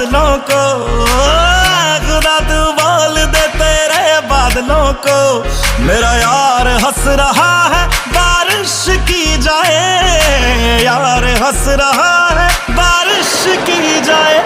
बादलों को, खुदा तू बोल दे तेरे बादलों को। मेरा यार हंस रहा है बारिश की जाए, यार हंस रहा है बारिश की जाए।